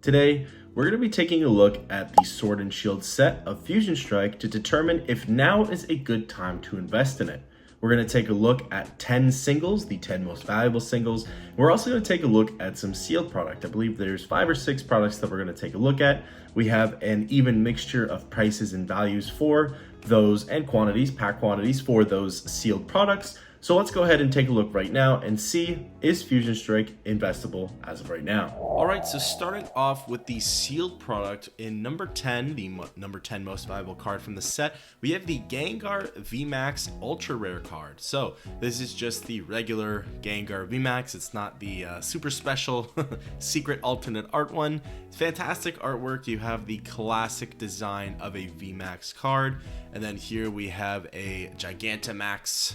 Today, we're going to be taking a look at the Sword and Shield set of Fusion Strike to determine if now is a good time to invest in it. We're going to take a look at 10 singles, the 10 most valuable singles. We're also going to take a look at some sealed product. I believe there's 5 or 6 products that we're going to take a look at. We have an even mixture of prices and values for those and quantities, pack quantities for those sealed products. So let's go ahead and take a look right now and see, is Fusion Strike investable as of right now? All right, so starting off with the sealed product in number 10, the number 10 most valuable card from the set, we have the Gengar Vmax ultra rare card. So this is just the regular Gengar Vmax. It's not the super special secret alternate art one. It's fantastic artwork. You have the classic design of a Vmax card. And then here we have a Gigantamax,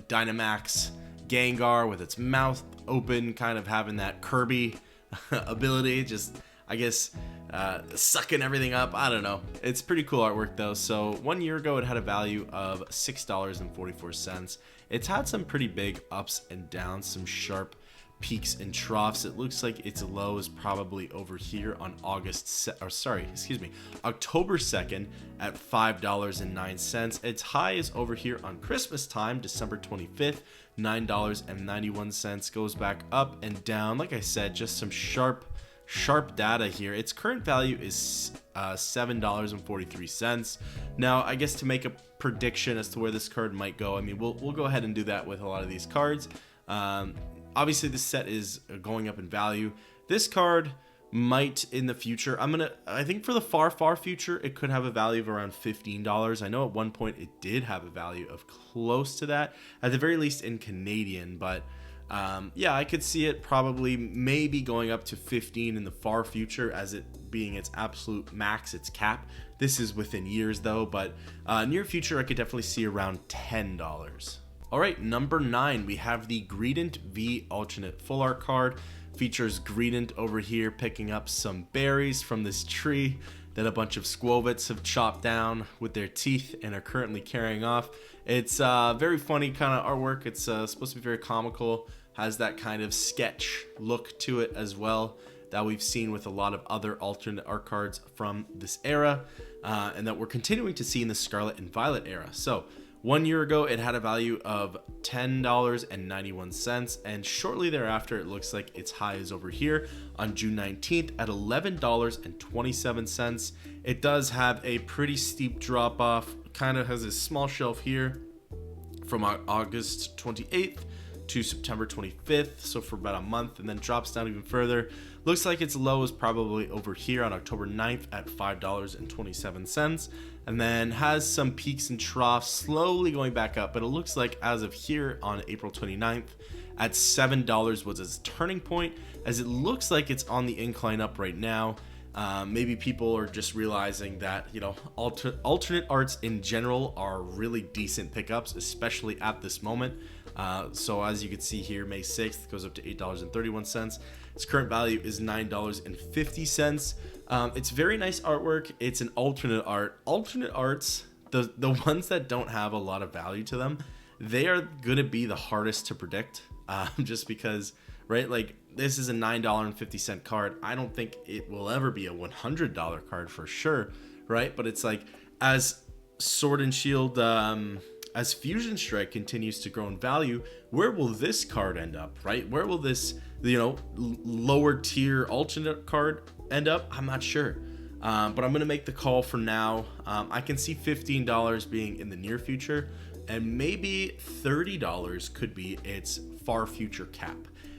Dynamax Gengar with its mouth open, kind of having that Kirby ability, just I guess sucking everything up. I don't know. It's pretty cool artwork though. So 1 year ago it had a value of $6.44. It's had some pretty big ups and downs, some sharp peaks and troughs. It looks like its low is probably over here on October 2nd at $5.09. Its high is over here on Christmas time, December 25th, $9.91. Goes back up and down. Like I said, just some sharp data here. Its current value is $7.43. Now, I guess to make a prediction as to where this card might go, I mean, we'll go ahead and do that with a lot of these cards. Obviously this set is going up in value. This card might in the future, I think for the far future, it could have a value of around $15. I know at one point it did have a value of close to that, at the very least in Canadian, but yeah, I could see it probably maybe going up to 15 in the far future as it being its absolute max, its cap. This is within years though, but near future I could definitely see around $10. All right, number 9, we have the Greedent V alternate full art card. Features Greedent over here picking up some berries from this tree that a bunch of Squovets have chopped down with their teeth and are currently carrying off. It's very funny kind of artwork. It's supposed to be very comical, has that kind of sketch look to it as well that we've seen with a lot of other alternate art cards from this era, and that we're continuing to see in the Scarlet and Violet era. So 1 year ago, it had a value of $10.91, and shortly thereafter, it looks like its high is over here on June 19th at $11.27. It does have a pretty steep drop off, kind of has a small shelf here from August 28th to September 25th, so for about a month, and then drops down even further. Looks like its low is probably over here on October 9th at $5.27, and then has some peaks and troughs slowly going back up, but it looks like as of here on April 29th at $7 was its turning point, as it looks like it's on the incline up right now. Maybe people are just realizing that, you know, alternate arts in general are really decent pickups, especially at this moment. So as you can see here, May 6th it goes up to $8.31. Its current value is $9.50. It's very nice artwork. It's an alternate art. Alternate arts, the ones that don't have a lot of value to them, they are going to be the hardest to predict, just because, right, like this is a $9.50 card. I don't think it will ever be a $100 card for sure, right? But it's like, as Sword and Shield, as Fusion Strike continues to grow in value, where will this card end up, right? Where will this, you know, lower tier alternate card end up? I'm not sure, but I'm going to make the call for now. I can see $15 being in the near future, and maybe $30 could be its far future cap.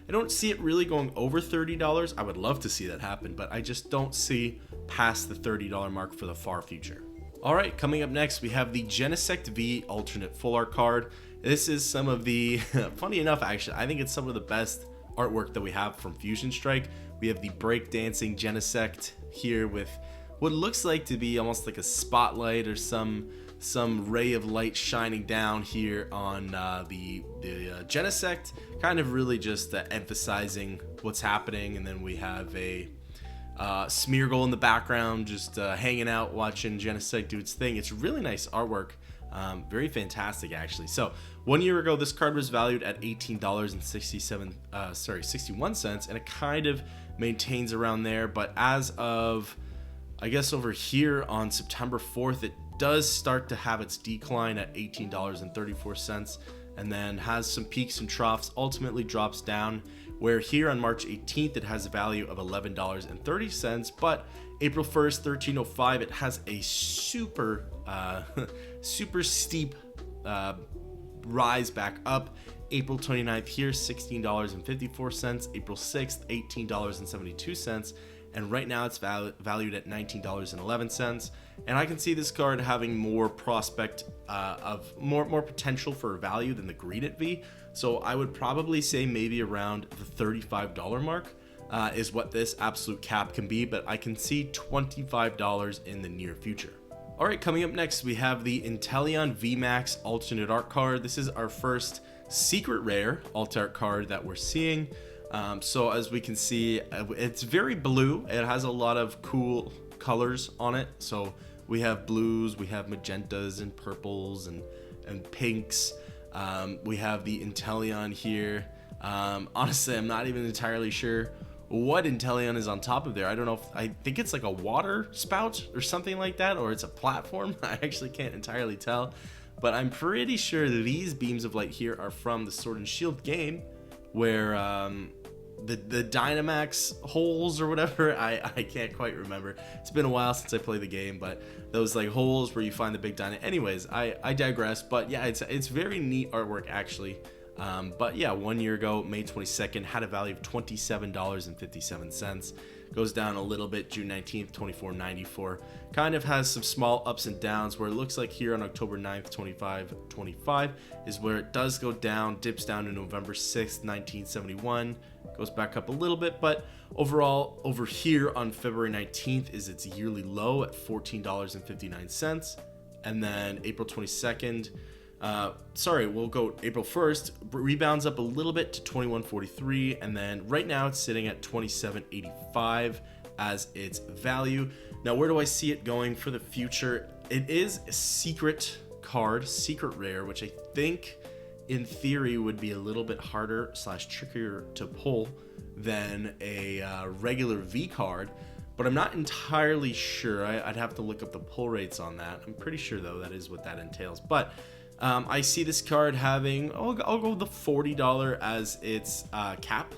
I don't see it really going over $30. I would love to see that happen, but I just don't see past the $30 mark for the far future. All right, coming up next, we have the Genesect V alternate full art card. This is some of the, funny enough, actually, I think it's some of the best artwork that we have from Fusion Strike. We have the breakdancing Genesect here with what looks like to be almost like a spotlight or some ray of light shining down here on the Genesect, kind of really just emphasizing what's happening. And then we have a Smeargle in the background, just hanging out, watching Genesect do its thing. It's really nice artwork. Very fantastic, actually. So 1 year ago, this card was valued at $18.61, and it kind of maintains around there. But as of, I guess, over here on September 4th, it does start to have its decline at $18.34, and then has some peaks and troughs, ultimately drops down, where here on March 18th it has a value of $11.30, but April 1st, 1305, it has a super super steep rise back up. April 29th here, $16.54, April 6th, $18.72, and right now it's valued at $19.11. And I can see this card having more prospect of more potential for value than the Greedent V. So I would probably say maybe around the $35 mark is what this absolute cap can be, but I can see $25 in the near future. All right, coming up next, we have the Intellion Vmax alternate art card. This is our first secret rare alt art card that we're seeing. So as we can see, it's very blue. It has a lot of cool colors on it. So we have blues, we have magentas and purples and pinks. We have the Intellion here. Honestly, I'm not even entirely sure what Intellion is on top of there. I don't know if, I think it's like a water spout or something like that, or it's a platform. I actually can't entirely tell, but I'm pretty sure these beams of light here are from the Sword and Shield game, where the Dynamax holes or whatever, I can't quite remember. It's been a while since I played the game, but those like holes where you find the big Dyna. Anyways, I digress. But yeah, it's very neat artwork actually. But yeah, 1 year ago, May 22nd, had a value of $27.57. Goes down a little bit, June 19th, $24.94. Kind of has some small ups and downs, where it looks like here on October 9th, 25 is where it does go down, dips down to November 6th, 1971, goes back up a little bit, but overall over here on February 19th is its yearly low at $14.59. And then April 22nd, we'll go April 1st, rebounds up a little bit to 21.43, and then right now it's sitting at 27.85 as its value. Now, where do I see it going for the future? It is a secret card, secret rare, which I think in theory would be a little bit harder / trickier to pull than a regular V card, but I'm not entirely sure. I'd have to look up the pull rates on that. I'm pretty sure though that is what that entails, but I see this card having, I'll go with the $40 as its cap.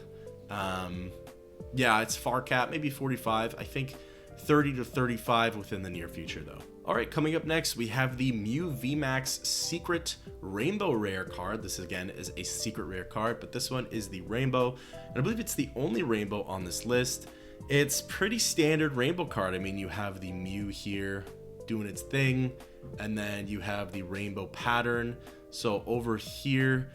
Yeah, it's far cap, maybe 45. I think 30 to 35 within the near future though. All right, coming up next, we have the Mew Vmax Secret Rainbow Rare card. This again is a secret rare card, but this one is the Rainbow, and I believe it's the only Rainbow on this list. It's pretty standard Rainbow card. I mean, you have the Mew here doing its thing, and then you have the rainbow pattern. So over here,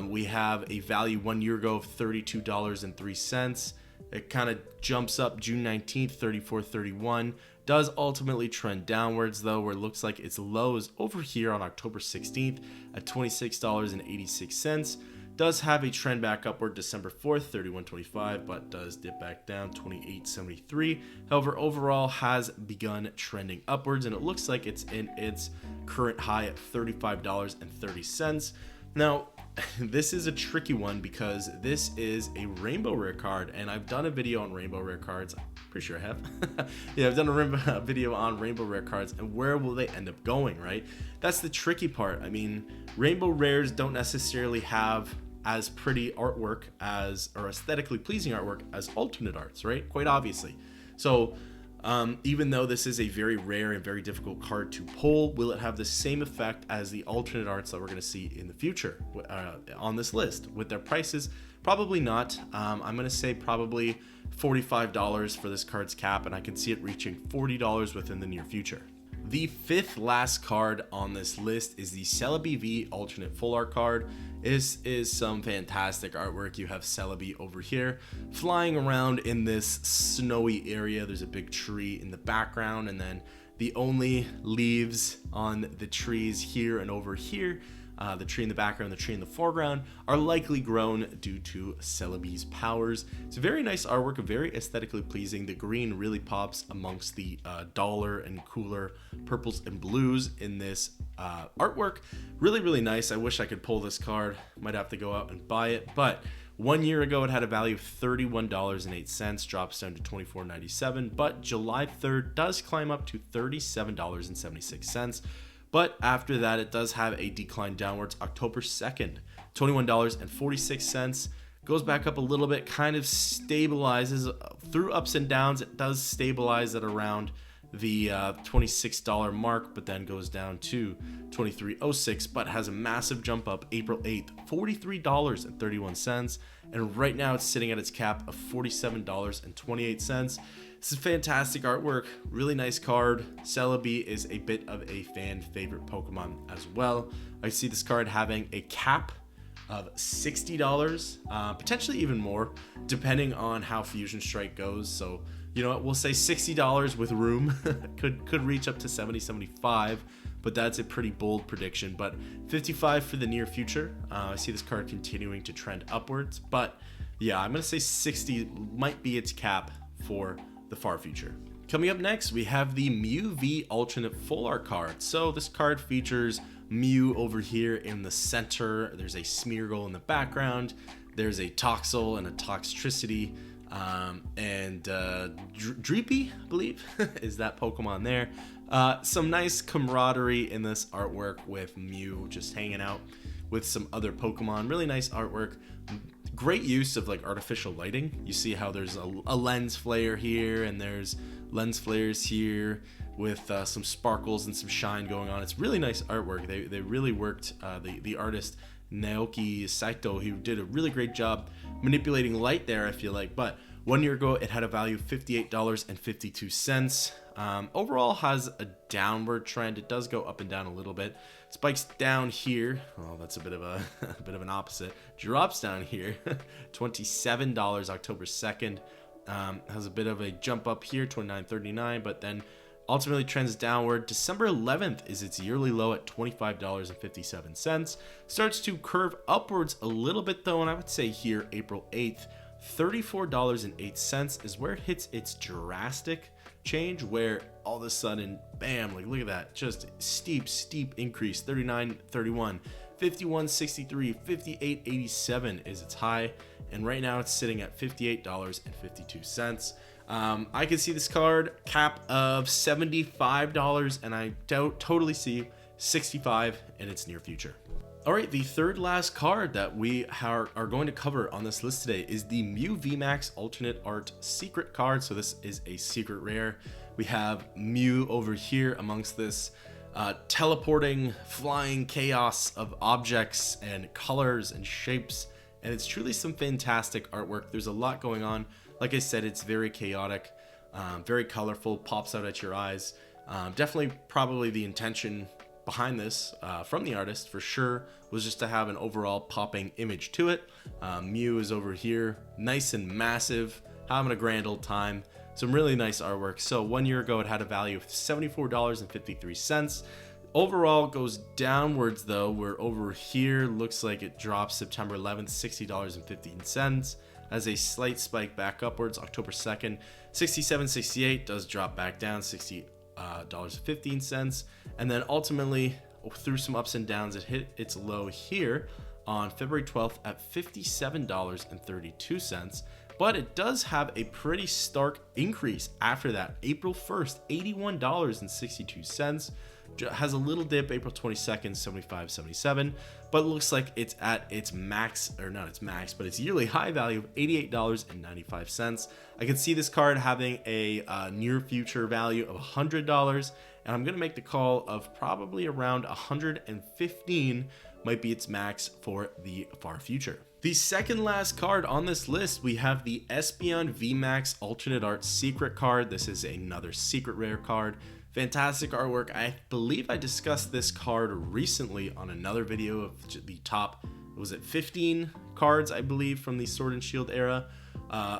we have a value 1 year ago of $32.03. It kind of jumps up June 19th, $34.31. Does ultimately trend downwards though, where it looks like its low is over here on October 16th at $26.86. Does have a trend back upward December 4th, $31.25, but does dip back down $28.73. However, overall has begun trending upwards, and it looks like it's in its current high at $35.30. Now, this is a tricky one because this is a rainbow rare card, and I've done a video on rainbow rare cards. Pretty sure I have. Yeah, I've done a video on rainbow rare cards, and where will they end up going, right? That's the tricky part. I mean, rainbow rares don't necessarily have as pretty artwork as, or aesthetically pleasing artwork as alternate arts, right? Quite obviously. So even though this is a very rare and very difficult card to pull, will it have the same effect as the alternate arts that we're going to see in the future on this list with their prices? Probably not. I'm going to say probably $45 for this card's cap, and I can see it reaching $40 within the near future. The fifth last card on this list is the Celebi V alternate full art card. This is some fantastic artwork. You have Celebi over here flying around in this snowy area. There's a big tree in the background, and then the only leaves on the trees here and over here, the tree in the background, the tree in the foreground, are likely grown due to Celebi's powers. It's a very nice artwork, very aesthetically pleasing. The green really pops amongst the duller and cooler purples and blues in this artwork. Really, really nice. I wish I could pull this card. Might have to go out and buy it, but 1 year ago, it had a value of $31.08, drops down to $24.97, but July 3rd does climb up to $37.76. But after that, it does have a decline downwards. October 2nd, $21.46, goes back up a little bit, kind of stabilizes through ups and downs. It does stabilize at around the $26 mark, but then goes down to $23.06, but has a massive jump up April 8th, $43.31, and right now it's sitting at its cap of $47.28. This is fantastic artwork, really nice card. Celebi is a bit of a fan favorite Pokemon as well. I see this card having a cap of $60, potentially even more, depending on how Fusion Strike goes. So, you know what, we'll say $60 with room. could reach up to $70-$75, but that's a pretty bold prediction. But $55 for the near future. I see this card continuing to trend upwards, but yeah, I'm gonna say $60 might be its cap for the far future. Coming up next, we have the Mew V alternate full art card. So this card features Mew over here in the center. There's a Smeargle in the background. There's a Toxel and a Toxtricity. Dreepy, I believe, is that Pokemon there. Some nice camaraderie in this artwork with Mew just hanging out with some other Pokemon. Really nice artwork. Great use of like artificial lighting. You see how there's a lens flare here, and there's lens flares here with some sparkles and some shine going on. It's really nice artwork. They really worked. The artist Naoki Saito, he did a really great job manipulating light there, I feel like. But 1 year ago, it had a value of $58.52. Overall has a downward trend. It does go up and down a little bit. Spikes down here. Oh, that's a bit of a bit of an opposite. Drops down here. $27 October 2nd. Has a bit of a jump up here, $29.39, but then ultimately trends downward. December 11th is its yearly low at $25.57. Starts to curve upwards a little bit though, and I would say here April 8th, $34.08 is where it hits its drastic change, where all of a sudden, bam, like look at that, just steep increase. 39.31, 51.63, 58.87 is its high, and right now it's sitting at $58.52. I could see this card cap of $75, and I totally see $65 in its near future. All right, the third last card that we are going to cover on this list today is the Mew Vmax alternate art secret card. So this is a secret rare. We have Mew over here amongst this teleporting, flying chaos of objects and colors and shapes, and it's truly some fantastic artwork. There's a lot going on. Like I said, it's very chaotic, very colorful, pops out at your eyes. Definitely probably the intention behind this from the artist for sure was just to have an overall popping image to it. Mew is over here, nice and massive, having a grand old time. Some really nice artwork. So 1 year ago, it had a value of $74.53. Overall goes downwards though, where over here looks like it drops September 11th, $60.15. Has a slight spike back upwards October 2nd, $67.68, does drop back down $60.15, and then ultimately through some ups and downs, it hit its low here on February 12th at $57.32. But it does have a pretty stark increase after that. April 1st, $81.62. Has a little dip April 22nd, $75.77, but it looks like it's at its max, or not its max, but its yearly high value of $88.95. I can see this card having a near future value of $100, and I'm going to make the call of probably around $115 might be its max for the far future. The second last card on this list, we have the Espeon Vmax alternate art secret card. This is another secret rare card. Fantastic artwork. I believe I discussed this card recently on another video of the top, was it 15 cards, I believe, from the Sword and Shield era.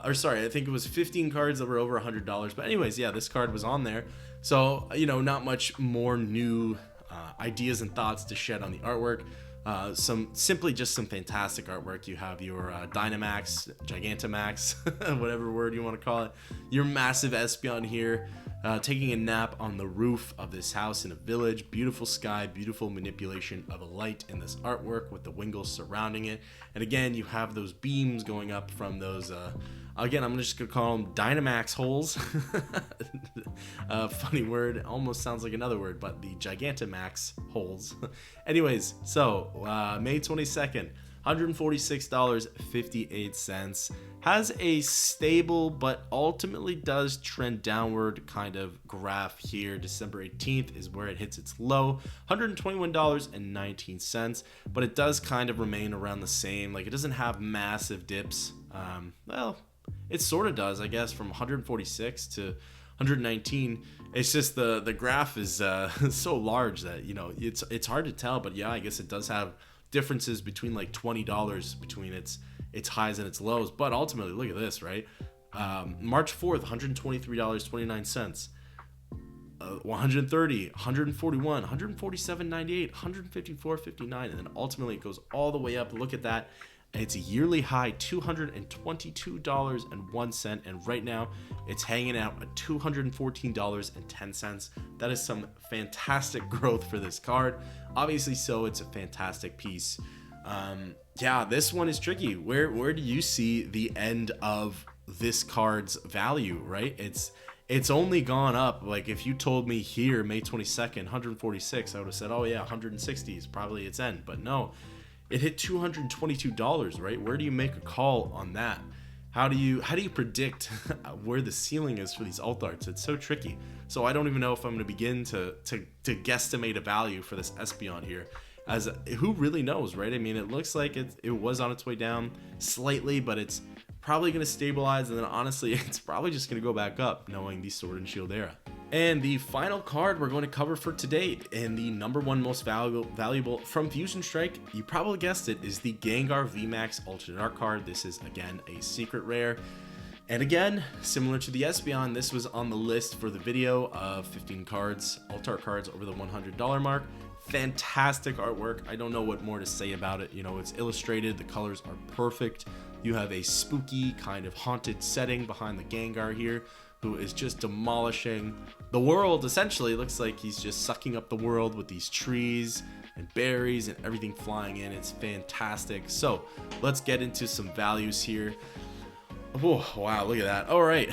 Or sorry, I think it was 15 cards that were over $100. But anyways, yeah, this card was on there. So, you know, not much more new ideas and thoughts to shed on the artwork. Simply just some fantastic artwork. You have your Dynamax, Gigantamax, whatever word you want to call it. Your massive Espeon here. taking a nap on the roof of this house in a village. Beautiful sky, beautiful manipulation of a light in this artwork with the Wingles surrounding it. And again, you have those beams going up from those, again, I'm just going to call them Dynamax holes. Funny word, almost sounds like another word, but the Gigantamax holes. Anyways, so May 22nd, $146.58. Has a stable but ultimately does trend downward kind of graph here. December 18th is where it hits its low, $121.19, but it does kind of remain around the same. Like, it doesn't have massive dips. Well, it sort of does, I guess, from 146 to 119. It's just the graph is so large that, you know, it's hard to tell. But yeah, I guess it does have differences between like $20 between its highs and its lows. But ultimately, look at this, right? March 4th, $123.29. 130, 141, 147.98, 154.59, and then ultimately it goes all the way up. Look at that. It's a yearly high, $222.01, and right now it's hanging out at $214.10. That is some fantastic growth for this card. Obviously, so it's a fantastic piece. Yeah, this one is tricky. Where do you see the end of this card's value, right? It's only gone up. Like, if you told me here May 22nd, 146, I would have said, oh yeah, 160 is probably its end. But no, it hit $222, right? Where do you make a call on that? How do you predict where the ceiling is for these alt arts? It's so tricky. So I don't even know if I'm going to begin to guesstimate a value for this Espeon here. As who really knows, right? I mean, it looks like it was on its way down slightly, but it's probably going to stabilize, and then honestly, it's probably just going to go back up, knowing the Sword and Shield era. And the final card we're going to cover for today, and the #1 most valuable from Fusion Strike, you probably guessed it, is the Gengar Vmax alternate art card. This is, again, a secret rare. And again, similar to the Espeon, this was on the list for the video of 15 cards, alt art cards over the $100 mark. Fantastic artwork. I don't know what more to say about it. You know, it's illustrated. The colors are perfect. You have a spooky kind of haunted setting behind the Gengar here, who is just demolishing the world. Essentially, it looks like he's just sucking up the world with these trees and berries and everything flying in. It's fantastic. So let's get into some values here. Oh, wow, look at that. All right.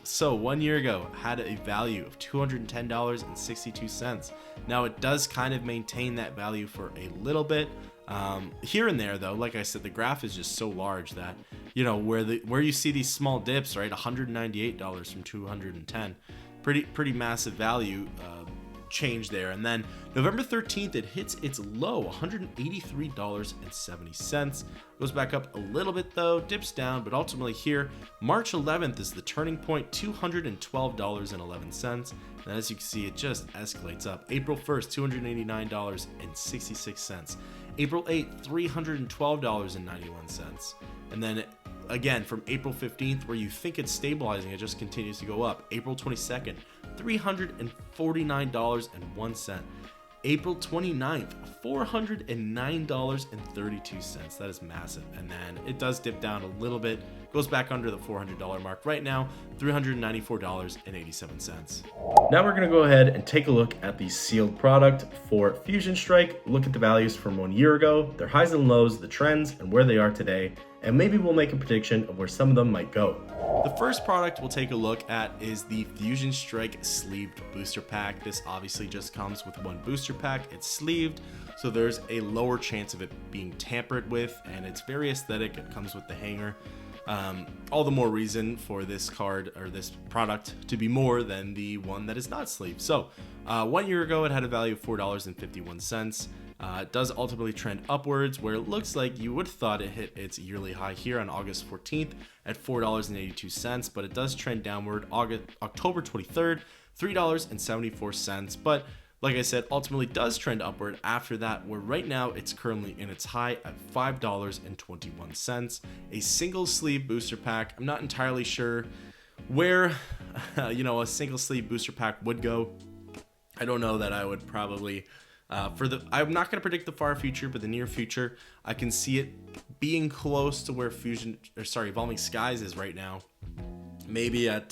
So 1 year ago, had a value of $210.62. Now it does kind of maintain that value for a little bit. Here and there, though, like I said, the graph is just so large that, you know, where you see these small dips, right? $198 from 210, pretty massive value change there. And then November 13th, it hits its low, $183.70. Goes back up a little bit though, dips down, but ultimately here, March 11th is the turning point, $212.11. And as you can see, it just escalates up. April 1st, $289.66. April 8th, $312.91. And then again, from April 15th, where you think it's stabilizing, it just continues to go up. April 22nd, $349.01. April 29th, $409.32. That is massive. And then it does dip down a little bit, goes back under the $400 mark. Right now, $394.87. Now we're going to go ahead and take a look at the sealed product for Fusion Strike. Look at the values from 1 year ago, their highs and lows, the trends, and where they are today. And maybe we'll make a prediction of where some of them might go. The first product we'll take a look at is the Fusion Strike sleeved booster pack. This obviously just comes with one booster pack. It's sleeved, so there's a lower chance of it being tampered with, and it's very aesthetic. It comes with the hanger. All the more reason for this card or this product to be more than the one that is not sleeved. So 1 year ago, it had a value of $4.51. It does ultimately trend upwards, where it looks like you would have thought it hit its yearly high here on August 14th at $4.82, but it does trend downward October 23rd, $3.74. But like I said, ultimately does trend upward after that, where right now it's currently in its high at $5.21. A single sleeve booster pack. I'm not entirely sure where you know, a single sleeve booster pack would go. I don't know that I would probably I'm not going to predict the far future, but the near future, I can see it being close to where Evolving Skies is right now. Maybe at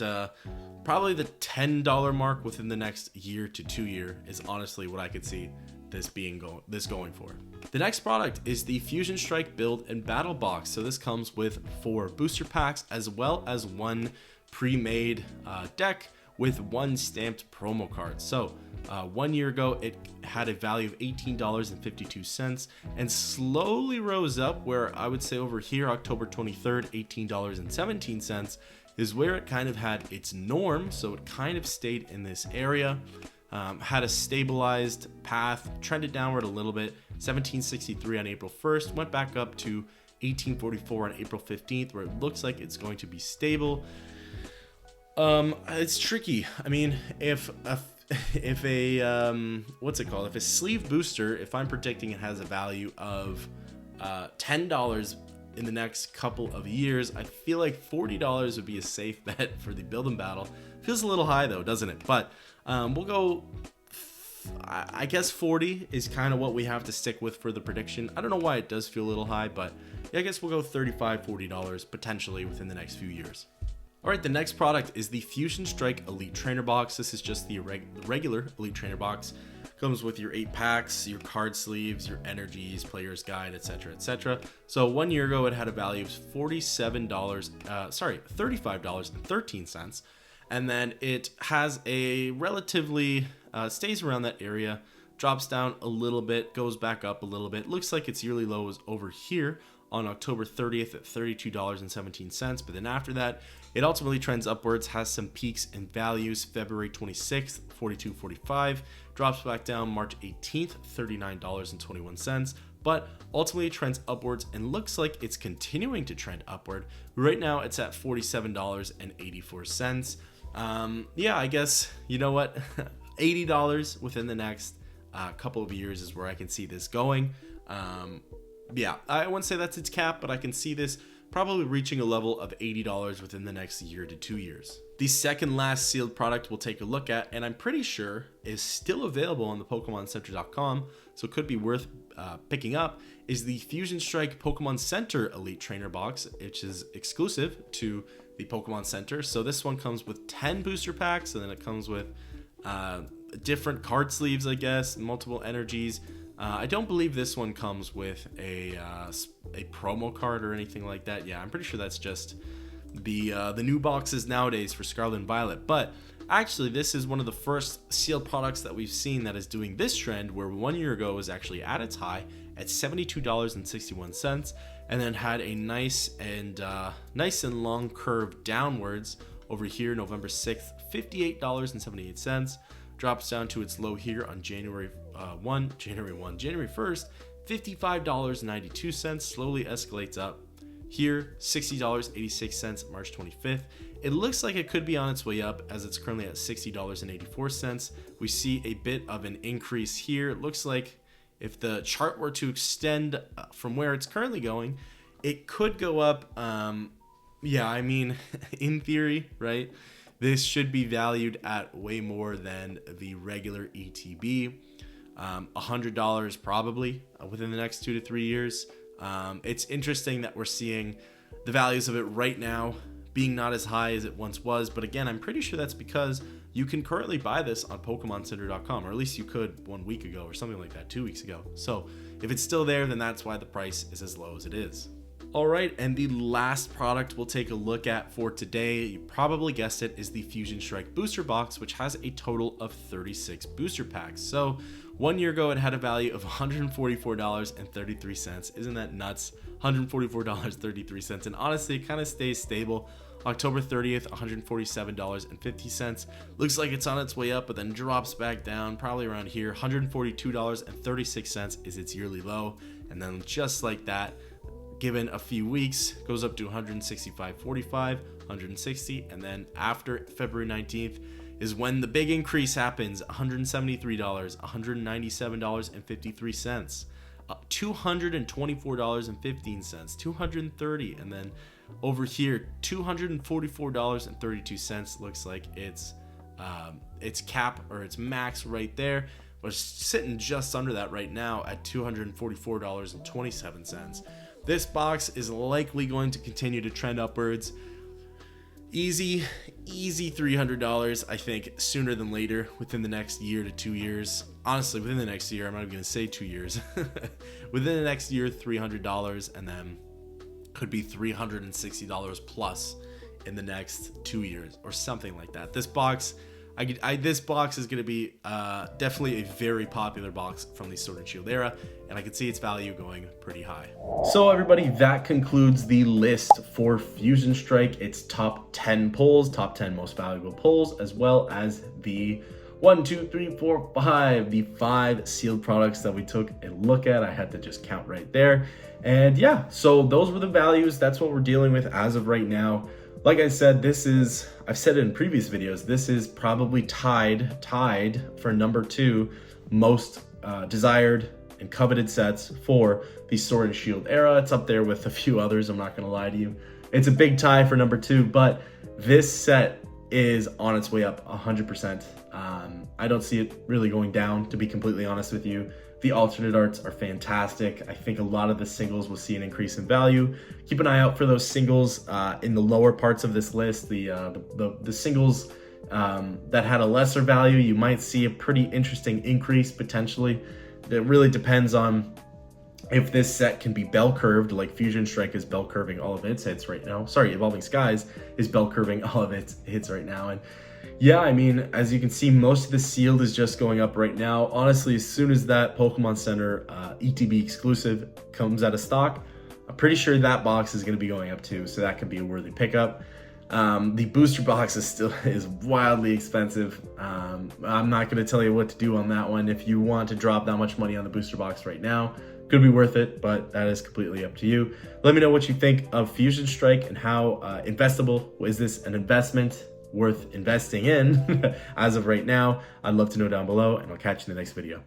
probably the $10 mark within the next year to 2 year is honestly what I could see this going for. The next product is the Fusion Strike Build and Battle Box. So this comes with 4 booster packs as well as 1 pre-made deck with 1 stamped promo card. So 1 year ago it had a value of $18.52 and slowly rose up, where I would say over here October 23rd $18.17 is where it kind of had its norm. So it kind of stayed in this area. Had a stabilized path, trended downward a little bit, 1763 on April 1st, went back up to 1844 on April 15th, where it looks like it's going to be stable. It's tricky. I mean, if a what's it called? If a sleeve booster, if I'm predicting it has a value of $10 in the next couple of years, I feel like $40 would be a safe bet for the build and battle. Feels a little high though, doesn't it? But we'll go, I guess 40 is kind of what we have to stick with for the prediction. I don't know why it does feel a little high, but yeah, I guess we'll go $35, $40 potentially within the next few years. All right, the next product is the Fusion Strike Elite Trainer Box. This is just the regular Elite Trainer Box. Comes with your 8 packs, your card sleeves, your energies, player's guide, etc., etc. So 1 year ago, it had a value of $35.13. And then it has a relatively, stays around that area, drops down a little bit, goes back up a little bit. Looks like its yearly low is over here on October 30th at $32.17. But then after that, it ultimately trends upwards, has some peaks and values. February 26th, $42.45, drops back down March 18th, $39.21. But ultimately trends upwards and looks like it's continuing to trend upward. Right now, it's at $47.84. Yeah, I guess, you know what, $80 within the next couple of years is where I can see this going. Yeah, I wouldn't say that's its cap, but I can see this probably reaching a level of $80 within the next year to 2 years. The second last sealed product we'll take a look at, and I'm pretty sure is still available on the PokemonCenter.com, so it could be worth picking up, is the Fusion Strike Pokemon Center Elite Trainer Box, which is exclusive to the Pokemon Center. So this one comes with 10 booster packs, and then it comes with different card sleeves, I guess, multiple energies. I don't believe this one comes with a promo card or anything like that. Yeah, I'm pretty sure that's just the new boxes nowadays for Scarlet and Violet. But actually, this is one of the first sealed products that we've seen that is doing this trend, where 1 year ago was actually at its high at $72.61, and then had a nice and long curve downwards over here, November 6th, $58.78. Drops down to its low here on January 1st, $55.92, slowly escalates up. Here, $60.86, March 25th. It looks like it could be on its way up, as it's currently at $60.84. We see a bit of an increase here. It looks like if the chart were to extend from where it's currently going, it could go up. Yeah, I mean, in theory, right? This should be valued at way more than the regular ETB. $100 probably within the next 2 to 3 years. It's interesting that we're seeing the values of it right now being not as high as it once was. But again, I'm pretty sure that's because you can currently buy this on PokemonCenter.com, or at least you could 1 week ago or something like that, 2 weeks ago. So if it's still there, then that's why the price is as low as it is. All right, and the last product we'll take a look at for today, you probably guessed it, is the Fusion Strike Booster Box, which has a total of 36 booster packs. So 1 year ago, it had a value of $144.33. Isn't that nuts? $144.33. And honestly, it kind of stays stable. October 30th, $147.50. Looks like it's on its way up, but then drops back down, probably around here. $142.36 is its yearly low. And then just like that, given a few weeks, goes up to $165.45, $160, and then after February 19th is when the big increase happens, $173, $197.53, $224.15, $230, and then over here, $244.32 looks like its cap or its max right there. We're sitting just under that right now at $244.27. This box is likely going to continue to trend upwards. Easy $300, I think, sooner than later, within the next year to 2 years. Honestly, within the next year, I'm not even going to say 2 years. Within the next year, $300, and then could be $360 plus in the next 2 years or something like that. This box, this box is going to be definitely a very popular box from the Sword and Shield era, and I can see its value going pretty high. So everybody, that concludes the list for Fusion Strike. Its top 10 pulls, top 10 most valuable pulls, as well as the 1, 2, 3, 4, 5, the 5 sealed products that we took a look at. I had to just count right there. And yeah, so those were the values. That's what we're dealing with as of right now. Like I said, I've said it in previous videos, this is probably tied for number 2 most desired and coveted sets for the Sword and Shield era. It's up there with a few others, I'm not gonna lie to you. It's a big tie for number 2, but this set is on its way up 100%. I don't see it really going down, to be completely honest with you. The alternate arts are fantastic. I think a lot of the singles will see an increase in value. Keep an eye out for those singles in the lower parts of this list. The singles that had a lesser value, you might see a pretty interesting increase potentially. It really depends on if this set can be bell curved, like Fusion Strike is bell curving all of its hits right now. Sorry, Evolving Skies is bell curving all of its hits right now. And yeah, I mean, as you can see, most of the sealed is just going up right now. Honestly, as soon as that Pokemon Center ETB exclusive comes out of stock, I'm pretty sure that box is going to be going up too, so that could be a worthy pickup. The booster box is wildly expensive. I'm not going to tell you what to do on that one. If you want to drop that much money on the booster box right now, could be worth it, but that is completely up to you. Let me know what you think of Fusion Strike and how investable is this an investment worth investing in as of right now. I'd love to know down below, and I'll catch you in the next video.